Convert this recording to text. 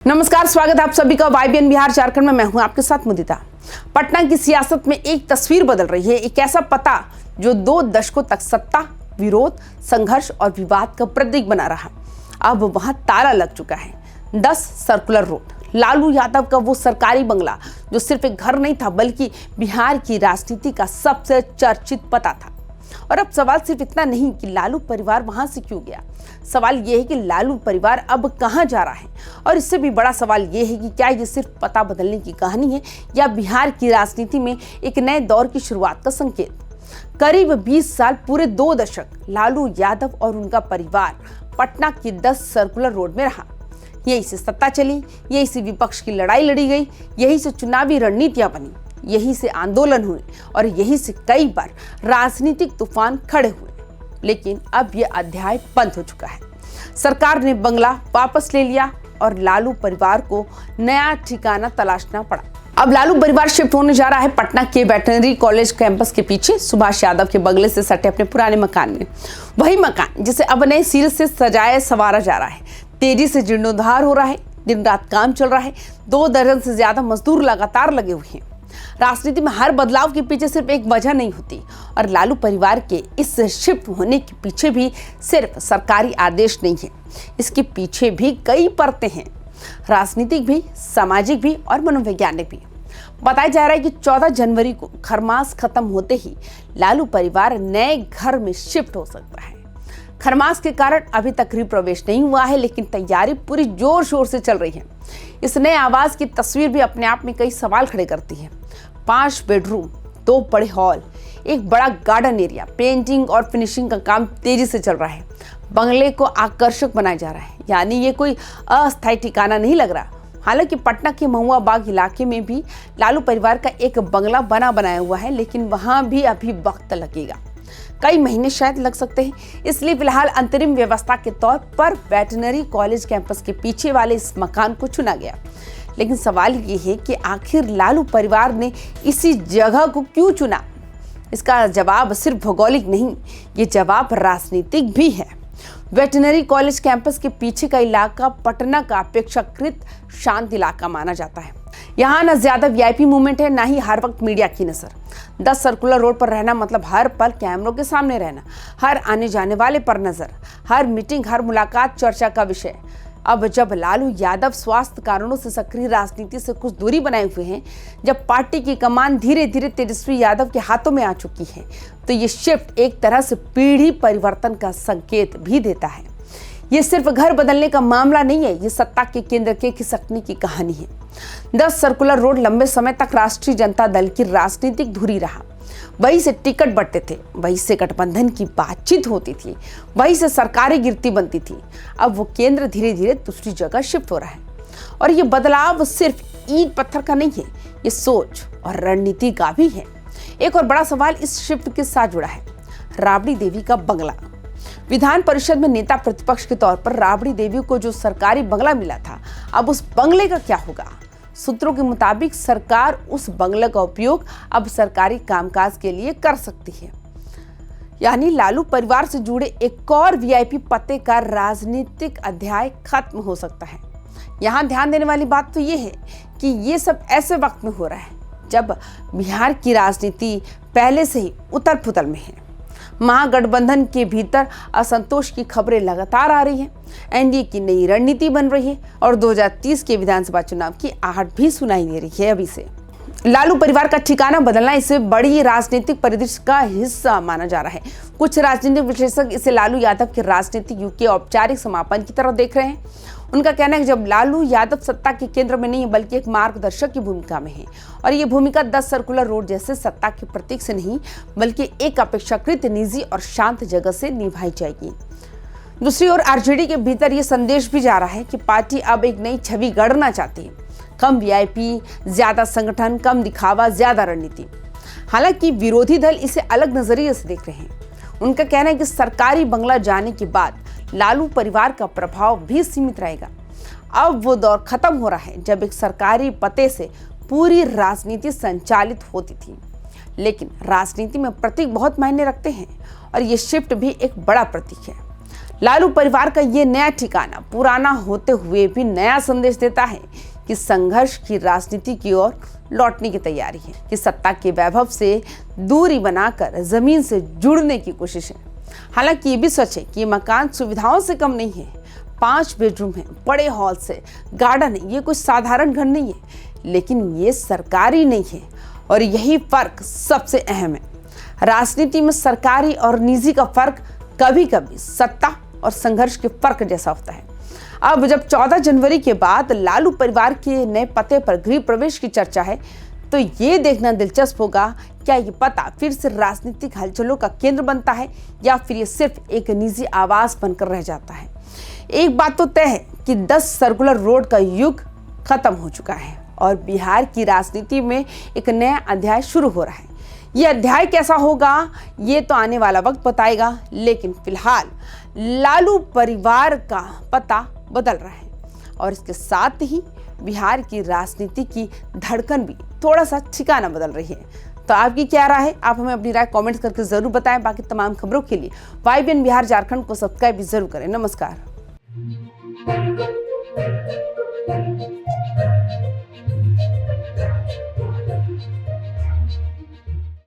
नमस्कार, स्वागत है आप सभी का YBN बिहार झारखंड में। मैं हूं आपके साथ मुदिता। पटना की सियासत में एक तस्वीर बदल रही है। एक ऐसा पता जो 2 दशकों तक सत्ता, विरोध, संघर्ष और विवाद का प्रतीक बना रहा, अब वहां ताला लग चुका है। 10 सर्कुलर रोड, लालू यादव का वो सरकारी बंगला जो सिर्फ एक घर नहीं था बल्कि बिहार की राजनीति का सबसे चर्चित पता था। और अब सवाल सिर्फ इतना नहीं कि लालू परिवार वहां से क्यों गया, सवाल यह है कि लालू परिवार अब कहां जा रहा है। और इससे भी बड़ा सवाल यह है कि क्या ये सिर्फ पता बदलने की कहानी है या बिहार की राजनीति में एक नए दौर की शुरुआत का संकेत। करीब 20 साल, पूरे 2 दशक लालू यादव और उनका परिवार पटना की 10 सर्कुलर रोड में रहा। यही से सत्ता चली, यही से विपक्ष की लड़ाई लड़ी गई, यही से चुनावी रणनीतियां बनी, यही से आंदोलन हुए और यही से कई बार राजनीतिक तूफान खड़े हुए। लेकिन अब यह अध्याय बंद हो चुका है। सरकार ने बंगला वापस ले लिया और लालू परिवार को नया ठिकाना तलाशना पड़ा। अब लालू परिवार शिफ्ट होने जा रहा है पटना के वेटरनरी कॉलेज कैंपस के पीछे सुभाष यादव के बंगले से सटे अपने पुराने मकान में। वही मकान जिसे अब नए सिरे से सजाया संवारा जा रहा है, तेजी से जीर्णोद्धार हो रहा है, दिन रात काम चल रहा है। 2 दर्जन से ज्यादा मजदूर लगातार लगे हुए हैं। राजनीति में हर बदलाव के पीछे सिर्फ एक वजह नहीं होती और लालू परिवार के इस शिफ्ट होने के पीछे भी सिर्फ सरकारी आदेश नहीं है। इसके पीछे भी कई परतें हैं, राजनीतिक भी, सामाजिक भी और मनोवैज्ञानिक भी। बताया जा रहा है कि 14 जनवरी को खरमास खत्म होते ही लालू परिवार नए घर में शिफ्ट हो सकता है। खरमास के कारण अभी तक गृह प्रवेश नहीं हुआ है, लेकिन तैयारी पूरी जोर शोर से चल रही है। इस नए आवास की तस्वीर भी अपने आप में कई सवाल खड़े करती है। 5 बेडरूम, 2 बड़े हॉल, एक बड़ा गार्डन एरिया, पेंटिंग और फिनिशिंग का काम तेजी से चल रहा है। बंगले को आकर्षक बनाया जा रहा है, यानी ये कोई अस्थायी ठिकाना नहीं लग रहा। हालांकि पटना के महुआ बाग इलाके में भी लालू परिवार का एक बंगला बनाया हुआ है, लेकिन वहां भी अभी वक्त लगेगा, कई महीने शायद लग सकते हैं। इसलिए फिलहाल अंतरिम व्यवस्था के तौर पर वेटरनरी कॉलेज कैंपस के पीछे वाले इस मकान को चुना गया। लेकिन सवाल ये है कि आखिर लालू परिवार ने इसी जगह को क्यों चुना। इसका जवाब सिर्फ भौगोलिक नहीं, ये जवाब राजनीतिक भी है। वेटरनरी कॉलेज कैंपस के पीछे का इलाका पटना का अपेक्षाकृत शांत इलाका माना जाता है। यहाँ न ज्यादा VIP मूवमेंट है, ना ही हर वक्त मीडिया की नजर। 10 सर्कुलर रोड पर रहना मतलब हर पल कैमरों के सामने रहना, हर आने जाने वाले पर नजर, हर मीटिंग, हर मुलाकात चर्चा का विषय। अब जब लालू यादव स्वास्थ्य कारणों से सक्रिय राजनीति से कुछ दूरी बनाए हुए हैं, जब पार्टी की कमान धीरे धीरे तेजस्वी यादव के हाथों में आ चुकी है, तो ये शिफ्ट एक तरह से पीढ़ी परिवर्तन का संकेत भी देता है। ये सिर्फ घर बदलने का मामला नहीं है, ये सत्ता के केंद्र के खिसकने की कहानी है। 10 सर्कुलर रोड लंबे समय तक राष्ट्रीय जनता दल की राजनीतिक धुरी रहा। वहीं से टिकट बंटते थे, वहीं से गठबंधन की बातचीत होती थी, वहीं से सरकारें गिरती बनती थी। अब वो केंद्र धीरे धीरे दूसरी जगह शिफ्ट हो रहा है। और ये बदलाव सिर्फ ईंट पत्थर का नहीं है, ये सोच और रणनीति का भी है। एक और बड़ा सवाल इस शिफ्ट के साथ जुड़ा है, राबड़ी देवी का बंगला। विधान परिषद में नेता प्रतिपक्ष के तौर पर राबड़ी देवी को जो सरकारी बंगला मिला था, अब उस बंगले का क्या होगा। सूत्रों के मुताबिक सरकार उस बंगले का उपयोग अब सरकारी कामकाज के लिए कर सकती है, यानी लालू परिवार से जुड़े एक और VIP पते का राजनीतिक अध्याय खत्म हो सकता है। यहाँ ध्यान देने वाली बात तो ये है कि ये सब ऐसे वक्त में हो रहा है जब बिहार की राजनीति पहले से ही उथल पुथल में है। महागठबंधन के भीतर असंतोष की खबरें लगातार आ रही हैं, NDA की नई रणनीति बन रही है और 2030 के विधानसभा चुनाव की आहट भी सुनाई दे रही है। अभी से लालू परिवार का ठिकाना बदलना इसे बड़ी राजनीतिक परिदृश्य का हिस्सा माना जा रहा है। कुछ राजनीतिक विश्लेषक इसे लालू यादव के राजनीतिक युग के औपचारिक समापन की तरह देख रहे हैं। उनका कहना है कि जब लालू यादव सत्ता के केंद्र में नहीं है बल्कि एक मार्गदर्शक की भूमिका में है, और ये भूमिका 10 सर्कुलर रोड जैसे सत्ता के प्रतीक से नहीं बल्कि एक अपेक्षाकृत निजी और शांत जगह से निभाई जाएगी। दूसरी ओर RJD के भीतर ये संदेश भी जा रहा है कि पार्टी अब एक नई छवि गढ़ना चाहती है, कम VIP, ज्यादा संगठन, कम दिखावा, ज्यादा रणनीति। हालांकि विरोधी दल इसे अलग नजरिए से देख रहे हैं। उनका कहना है कि सरकारी बंगला जाने के बाद लालू परिवार का प्रभाव भी सीमित रहेगा। अब वो दौर खत्म हो रहा है जब एक सरकारी पते से पूरी राजनीति संचालित होती थी। लेकिन राजनीति में प्रतीक बहुत मायने रखते हैं और ये शिफ्ट भी एक बड़ा प्रतीक है। लालू परिवार का ये नया ठिकाना पुराना होते हुए भी नया संदेश देता है कि संघर्ष की राजनीति की ओर लौटने की तैयारी है, कि सत्ता के वैभव से दूरी बनाकर जमीन से जुड़ने की कोशिश है। हालांकि ये भी सच है कि ये मकान सुविधाओं से कम नहीं है। 5 बेडरूम है, बड़े हॉल से, गार्डन है, ये कोई साधारण घर नहीं है, लेकिन ये सरकारी नहीं है। और यही फर्क सबसे अहम है। राजनीति में सरकारी और निजी का फर्क कभी कभी सत्ता और संघर्ष के फर्क जैसा होता है। अब जब 14 जनवरी के बाद लालू परिवार के नए पते पर गृह प्रवेश की चर्चा है, तो ये देखना दिलचस्प होगा क्या ये पता फिर से राजनीतिक हलचलों का केंद्र बनता है या फिर ये सिर्फ एक निजी आवास बनकर रह जाता है। एक बात तो तय है कि 10 सर्कुलर रोड का युग खत्म हो चुका है और बिहार की राजनीति में एक नया अध्याय शुरू हो रहा है। ये अध्याय कैसा होगा ये तो आने वाला वक्त बताएगा, लेकिन फिलहाल लालू परिवार का पता बदल रहा है और इसके साथ ही बिहार की राजनीति की धड़कन भी थोड़ा सा ठिकाना बदल रही है। तो आपकी क्या राय है? आप हमें अपनी राय कमेंट्स करके जरूर बताएं। बाकी तमाम खबरों के लिए YBN बिहार झारखंड को सब्सक्राइब भी जरूर करें। नमस्कार।